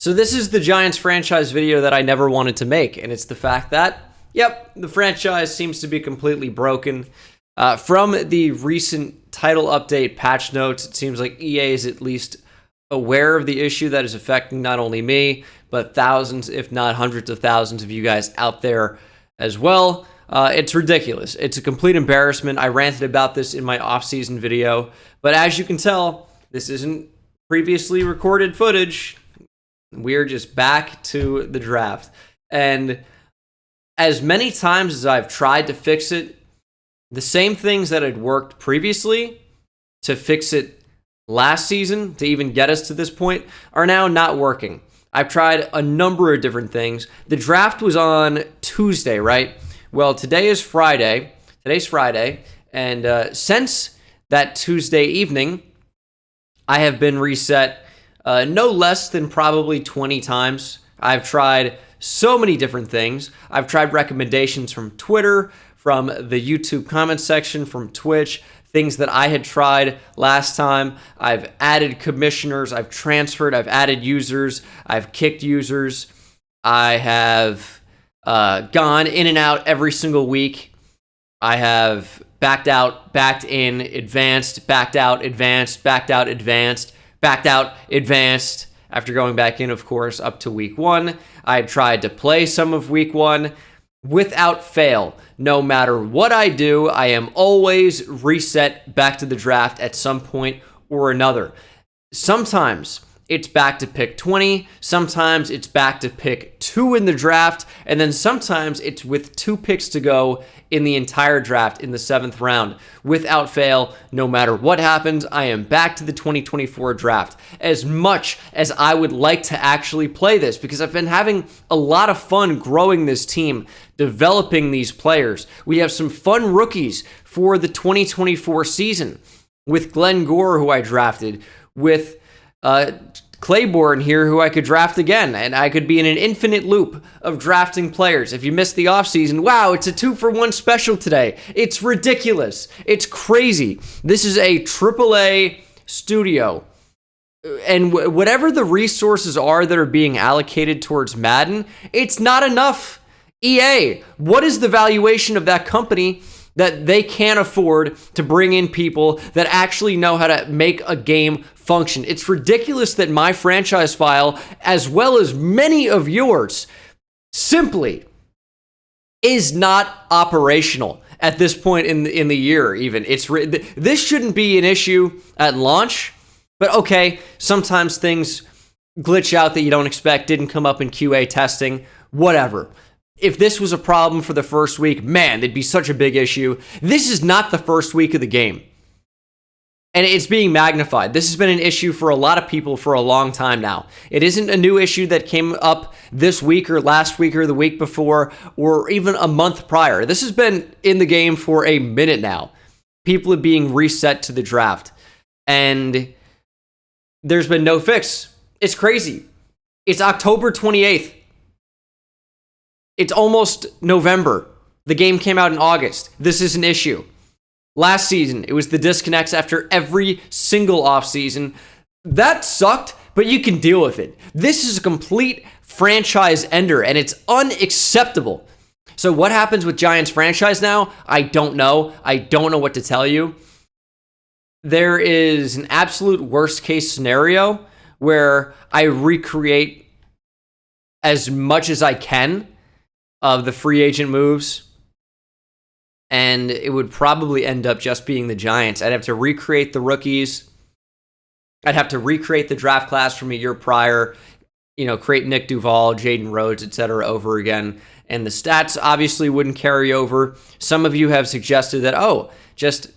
So this is the Giants franchise video that I never wanted to make, and it's the fact that, yep, the franchise seems to be completely broken. From the recent title update patch notes, it seems like EA is at least aware of the issue that is affecting not only me, but thousands, if not hundreds of thousands of you guys out there as well. It's ridiculous. It's a complete embarrassment. I ranted about this in my off-season video, but as you can tell, this isn't previously recorded footage. We're just back to the draft. And as many times as I've tried to fix it, the same things that had worked previously to fix it last season, to even get us to this point, are now not working. I've tried a number of different things. The draft was on Tuesday, right? Well, today is Friday. Today's Friday. And since that Tuesday evening, I have been reset no less than probably 20 times. I've tried so many different things. I've tried recommendations from Twitter, from the YouTube comment section, from Twitch, things that I had tried last time. I've added commissioners, I've transferred, I've added users, I've kicked users. I have gone in and out every single week. I have backed out, backed in, advanced, backed out, advanced, backed out, advanced, backed out, advanced, after going back in, of course, up to week 1. I tried to play some of week 1 without fail. No matter what I do, I am always reset back to the draft at some point or another. Sometimes it's back to pick 20, sometimes it's back to pick 2 in the draft, and then sometimes it's with 2 picks to go in the entire draft in the 7th round. Without fail, no matter what happens, I am back to the 2024 draft. As much as I would like to actually play this, because I've been having a lot of fun growing this team, developing these players. We have some fun rookies for the 2024 season with Glenn Gore, who I drafted, with Claiborne here, who I could draft again, and I could be in an infinite loop of drafting players. If you missed the offseason, wow, it's a 2-for-1 special today. It's ridiculous. It's crazy. This is a AAA studio, and whatever the resources are that are being allocated towards Madden, it's not enough. EA, what is the valuation of that company that they can't afford to bring in people that actually know how to make a game function? It's ridiculous that my franchise file, as well as many of yours, simply is not operational at this point in the year even. This shouldn't be an issue at launch, but okay, sometimes things glitch out that you don't expect, didn't come up in QA testing, whatever. If this was a problem for the first week, man, it'd be such a big issue. This is not the first week of the game, and it's being magnified. This has been an issue for a lot of people for a long time now. It isn't a new issue that came up this week or last week or the week before or even a month prior. This has been in the game for a minute now. People are being reset to the draft, and there's been no fix. It's crazy. It's October 28th. It's almost November. The game came out in August. This is an issue. Last season, it was the disconnects after every single offseason. That sucked, but you can deal with it. This is a complete franchise ender, and it's unacceptable. So what happens with Giants franchise now? I don't know. I don't know what to tell you. There is an absolute worst case scenario where I recreate as much as I can of the free agent moves, and it would probably end up just being the Giants. I'd have to recreate the rookies. I'd have to recreate the draft class from a year prior, create Nick Duval, Jaden Rhodes, etc. over again. And the stats obviously wouldn't carry over. Some of you have suggested that, just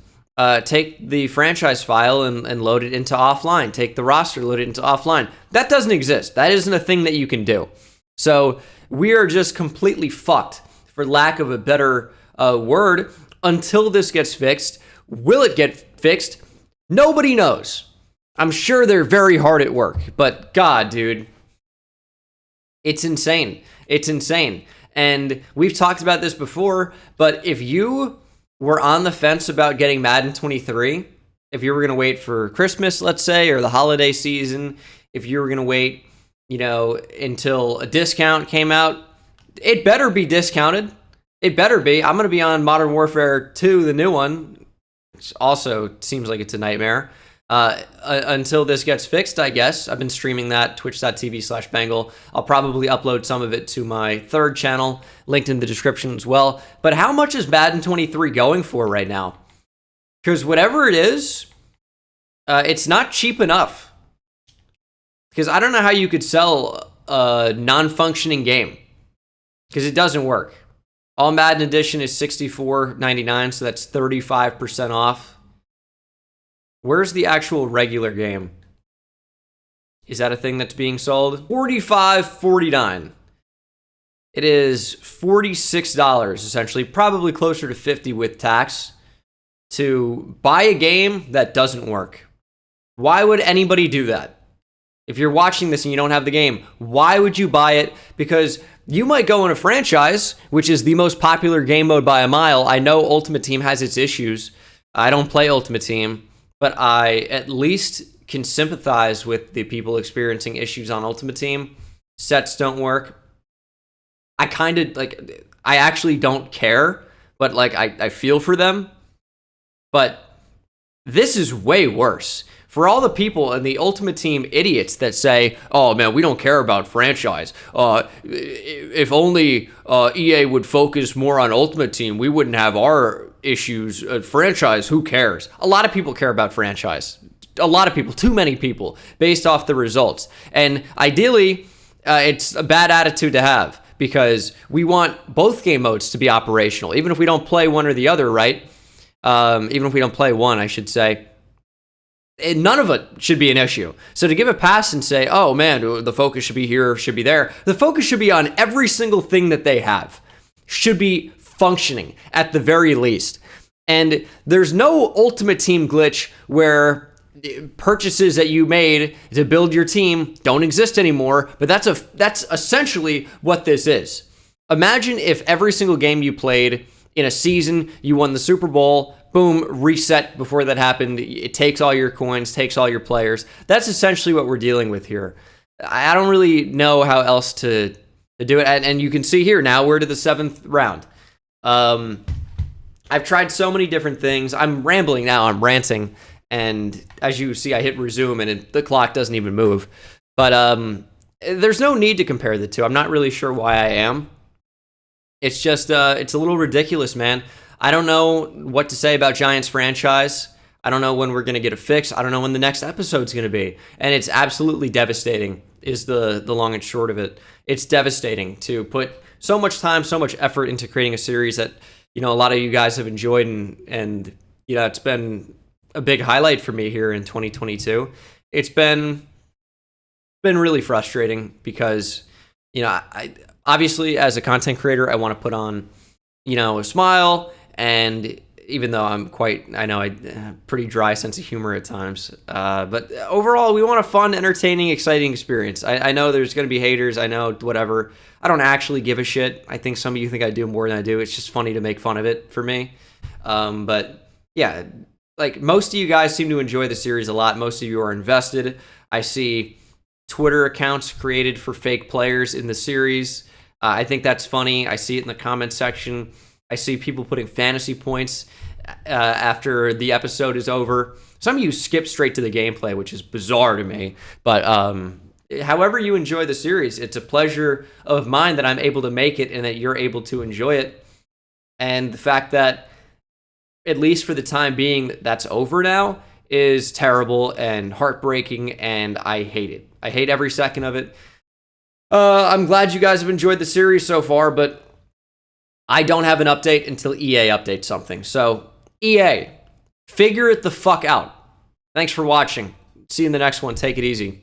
take the franchise file and load it into offline. Take the roster, load it into offline. That doesn't exist. That isn't a thing that you can do. So we are just completely fucked, for lack of a better word, until this gets fixed. Will it get fixed? Nobody knows. I'm sure they're very hard at work, but God, dude, it's insane. It's insane. And we've talked about this before, but if you were on the fence about getting Madden 23, if you were going to wait for Christmas, let's say, or the holiday season, if you were going to wait until a discount came out. It better be discounted. It better be. I'm going to be on Modern Warfare 2, the new one, which also seems like it's a nightmare. Until this gets fixed, I guess. I've been streaming that, twitch.tv/Bengal. I'll probably upload some of it to my third channel, linked in the description as well. But how much is Madden 23 going for right now? Because whatever it is, it's not cheap enough. Because I don't know how you could sell a non-functioning game. Because it doesn't work. All Madden Edition is $64.99, so that's 35% off. Where's the actual regular game? Is that a thing that's being sold? $45.49. It is $46, essentially, probably closer to $50 with tax, to buy a game that doesn't work. Why would anybody do that? If you're watching this and you don't have the game, why would you buy it? Because you might go in a franchise, which is the most popular game mode by a mile. I know Ultimate Team has its issues. I don't play Ultimate Team, but I at least can sympathize with the people experiencing issues on Ultimate Team. Sets don't work. I actually don't care, but I feel for them. But this is way worse. For all the people in the Ultimate Team idiots that say, oh man, we don't care about franchise. If only EA would focus more on Ultimate Team, we wouldn't have our issues. Franchise, who cares? A lot of people care about franchise. A lot of people, too many people, based off the results. And ideally, it's a bad attitude to have, because we want both game modes to be operational, even if we don't play one or the other, right? Even if we don't play one, I should say. None of it should be an issue. So to give a pass and say, oh man, the focus should be here, should be there. The focus should be on every single thing that they have. Should be functioning at the very least. And there's no Ultimate Team glitch where purchases that you made to build your team don't exist anymore, but that's essentially what this is. Imagine if every single game you played in a season, you won the Super Bowl, boom, reset before that happened. It takes all your coins, takes all your players. That's essentially what we're dealing with here. I don't really know how else to do it. And you can see here, now we're to the 7th round. I've tried so many different things. I'm rambling now, I'm ranting. And as you see, I hit resume and the clock doesn't even move. But there's no need to compare the two. I'm not really sure why I am. It's just, it's a little ridiculous, man. I don't know what to say about Giants franchise. I don't know when we're going to get a fix. I don't know when the next episode's going to be. And it's absolutely devastating is the long and short of it. It's devastating to put so much time, so much effort into creating a series that, a lot of you guys have enjoyed. And it's been a big highlight for me here in 2022. It's been really frustrating because, I obviously as a content creator, I want to put on, a smile. And even though I know I pretty dry sense of humor at times, but overall, we want a fun, entertaining, exciting experience. I know there's going to be haters. I know, whatever. I don't actually give a shit. I think some of you think I do more than I do. It's just funny to make fun of it for me. But yeah, most of you guys seem to enjoy the series a lot. Most of you are invested. I see Twitter accounts created for fake players in the series. I think that's funny. I see it in the comment section. I see people putting fantasy points after the episode is over. Some of you skip straight to the gameplay, which is bizarre to me. But however you enjoy the series, it's a pleasure of mine that I'm able to make it and that you're able to enjoy it. And the fact that, at least for the time being, that's over now is terrible and heartbreaking, and I hate it. I hate every second of it. I'm glad you guys have enjoyed the series so far, but I don't have an update until EA updates something. So, EA, figure it the fuck out. Thanks for watching. See you in the next one. Take it easy.